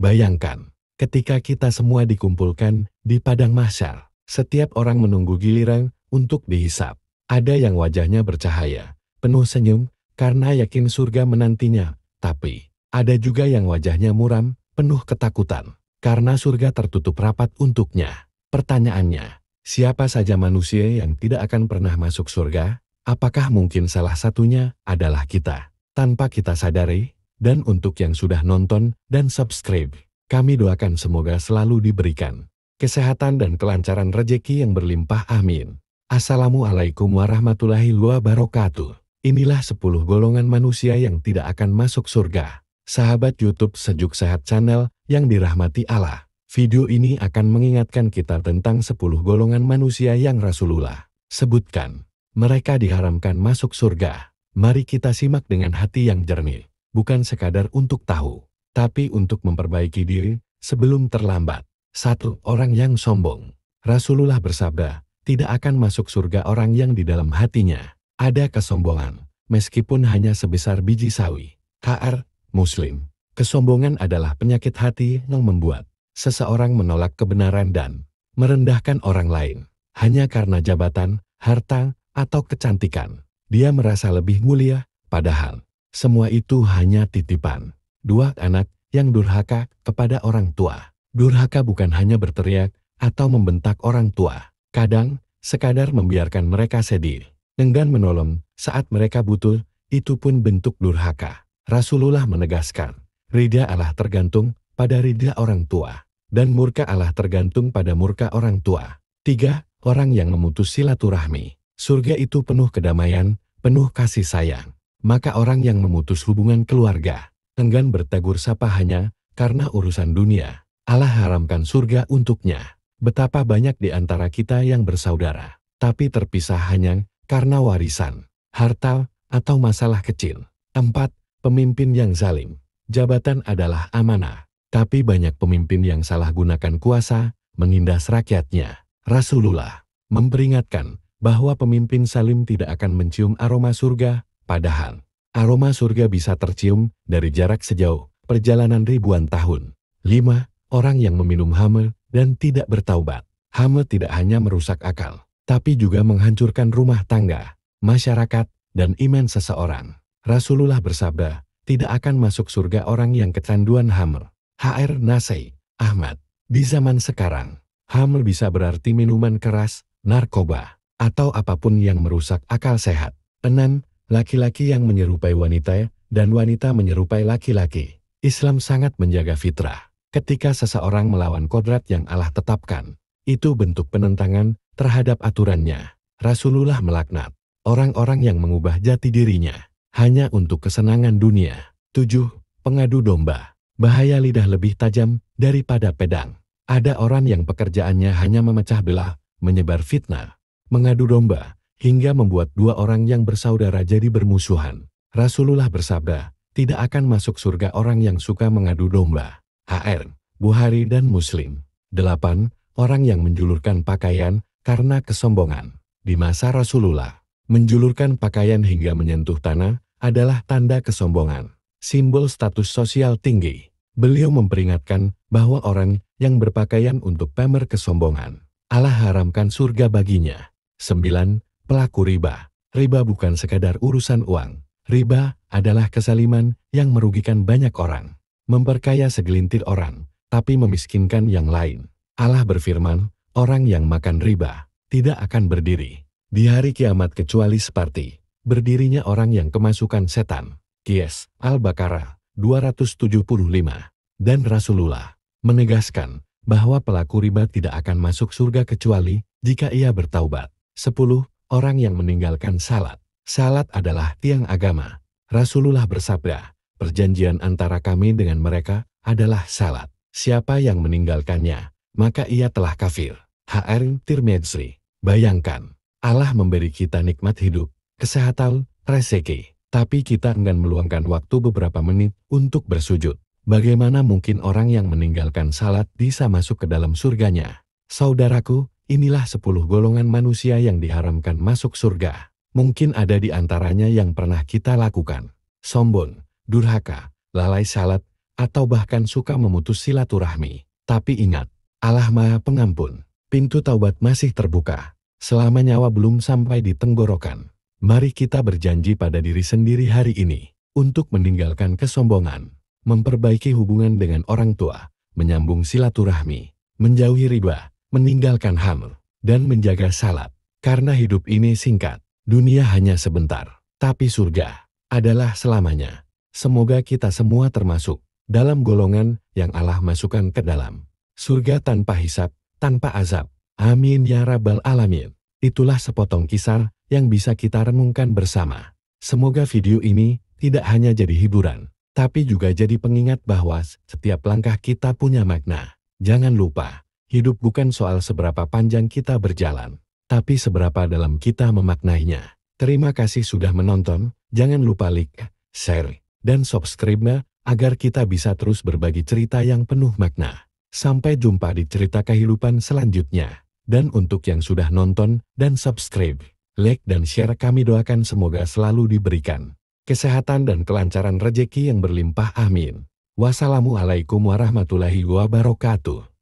Bayangkan, ketika kita semua dikumpulkan di padang mahsyar, setiap orang menunggu giliran untuk dihisap. Ada yang wajahnya bercahaya, penuh senyum, karena yakin surga menantinya. Tapi, ada juga yang wajahnya muram, penuh ketakutan, karena surga tertutup rapat untuknya. Pertanyaannya, siapa saja manusia yang tidak akan pernah masuk surga? Apakah mungkin salah satunya adalah kita? Tanpa kita sadari, dan untuk yang sudah nonton dan subscribe, kami doakan semoga selalu diberikan kesehatan dan kelancaran rejeki yang berlimpah, amin. Assalamualaikum warahmatullahi wabarakatuh. Inilah 10 golongan manusia yang tidak akan masuk surga. Sahabat YouTube Sejuk Sehat Channel yang dirahmati Allah, video ini akan mengingatkan kita tentang 10 golongan manusia yang Rasulullah sebutkan. Mereka diharamkan masuk surga. Mari kita simak dengan hati yang jernih, bukan sekadar untuk tahu, tapi untuk memperbaiki diri sebelum terlambat. 1. Orang yang sombong. Rasulullah bersabda, tidak akan masuk surga orang yang di dalam hatinya ada kesombongan, meskipun hanya sebesar biji sawi. Hr. Muslim. Kesombongan adalah penyakit hati yang membuat seseorang menolak kebenaran dan merendahkan orang lain. Hanya karena jabatan, harta, atau kecantikan, dia merasa lebih mulia, padahal semua itu hanya titipan. 2. Anak yang durhaka kepada orang tua. Durhaka bukan hanya berteriak atau membentak orang tua. Kadang, sekadar membiarkan mereka sedih, enggan menolong saat mereka butuh, itu pun bentuk durhaka. Rasulullah menegaskan, ridha Allah tergantung pada ridha orang tua, dan murka Allah tergantung pada murka orang tua. 3. Orang yang memutus silaturahmi. Surga itu penuh kedamaian, penuh kasih sayang. Maka orang yang memutus hubungan keluarga, enggan bertegur sapa hanya karena urusan dunia, Allah haramkan surga untuknya. Betapa banyak di antara kita yang bersaudara, tapi terpisah hanya karena warisan, harta, atau masalah kecil. 4. Pemimpin yang zalim. Jabatan adalah amanah, tapi banyak pemimpin yang salah gunakan kuasa, menindas rakyatnya. Rasulullah memperingatkan bahwa pemimpin zalim tidak akan mencium aroma surga, padahal aroma surga bisa tercium dari jarak sejauh perjalanan ribuan tahun. 5. Orang yang meminum khamr dan tidak bertaubat. Khamr tidak hanya merusak akal, tapi juga menghancurkan rumah tangga, masyarakat, dan iman seseorang. Rasulullah bersabda, tidak akan masuk surga orang yang kecanduan khamr. Hr. Nasai Ahmad. Di zaman sekarang, khamr bisa berarti minuman keras, narkoba, atau apapun yang merusak akal sehat. 6. Laki-laki yang menyerupai wanita, dan wanita menyerupai laki-laki. Islam sangat menjaga fitrah. Ketika seseorang melawan kodrat yang Allah tetapkan, itu bentuk penentangan terhadap aturannya. Rasulullah melaknat orang-orang yang mengubah jati dirinya hanya untuk kesenangan dunia. 7. Pengadu domba. Bahaya lidah lebih tajam daripada pedang. Ada orang yang pekerjaannya hanya memecah belah, menyebar fitnah, mengadu domba, hingga membuat dua orang yang bersaudara jadi bermusuhan. Rasulullah bersabda, tidak akan masuk surga orang yang suka mengadu domba. Hr. Bukhari dan Muslim. 8. Orang yang menjulurkan pakaian karena kesombongan. Di masa Rasulullah, menjulurkan pakaian hingga menyentuh tanah adalah tanda kesombongan, simbol status sosial tinggi. Beliau memperingatkan bahwa orang yang berpakaian untuk pamer kesombongan, Allah haramkan surga baginya. 9. Pelaku riba. Riba bukan sekadar urusan uang. Riba adalah kezaliman yang merugikan banyak orang, memperkaya segelintir orang, tapi memiskinkan yang lain. Allah berfirman, orang yang makan riba tidak akan berdiri di hari kiamat kecuali seperti berdirinya orang yang kemasukan setan. Qiyas Al-Baqarah 275. Dan Rasulullah menegaskan bahwa pelaku riba tidak akan masuk surga kecuali jika ia bertaubat. 10. Orang yang meninggalkan salat. Salat adalah tiang agama. Rasulullah bersabda, perjanjian antara kami dengan mereka adalah salat. Siapa yang meninggalkannya, maka ia telah kafir. Hr. Tirmidzi. Bayangkan, Allah memberi kita nikmat hidup, kesehatan, rezeki, tapi kita enggan meluangkan waktu beberapa menit untuk bersujud. Bagaimana mungkin orang yang meninggalkan salat bisa masuk ke dalam surganya? Saudaraku, inilah 10 golongan manusia yang diharamkan masuk surga. Mungkin ada di antaranya yang pernah kita lakukan. Sombong, durhaka, lalai salat, atau bahkan suka memutus silaturahmi. Tapi ingat, Allah Maha Pengampun. Pintu taubat masih terbuka. Selama nyawa belum sampai di tenggorokan, mari kita berjanji pada diri sendiri hari ini untuk meninggalkan kesombongan, memperbaiki hubungan dengan orang tua, menyambung silaturahmi, menjauhi riba, meninggalkan haram, dan menjaga salat. Karena hidup ini singkat, dunia hanya sebentar, tapi surga adalah selamanya. Semoga kita semua termasuk dalam golongan yang Allah masukkan ke dalam surga tanpa hisab, tanpa azab. Amin ya rabbal alamin. Itulah sepotong kisah yang bisa kita renungkan bersama. Semoga video ini tidak hanya jadi hiburan, tapi juga jadi pengingat bahwa setiap langkah kita punya makna. Jangan lupa, hidup bukan soal seberapa panjang kita berjalan, tapi seberapa dalam kita memaknainya. Terima kasih sudah menonton, jangan lupa like, share, dan subscribe agar kita bisa terus berbagi cerita yang penuh makna. Sampai jumpa di cerita kehidupan selanjutnya. Dan untuk yang sudah nonton dan subscribe, like dan share, kami doakan semoga selalu diberikan kesehatan dan kelancaran rezeki yang berlimpah. Amin. Wassalamualaikum warahmatullahi wabarakatuh.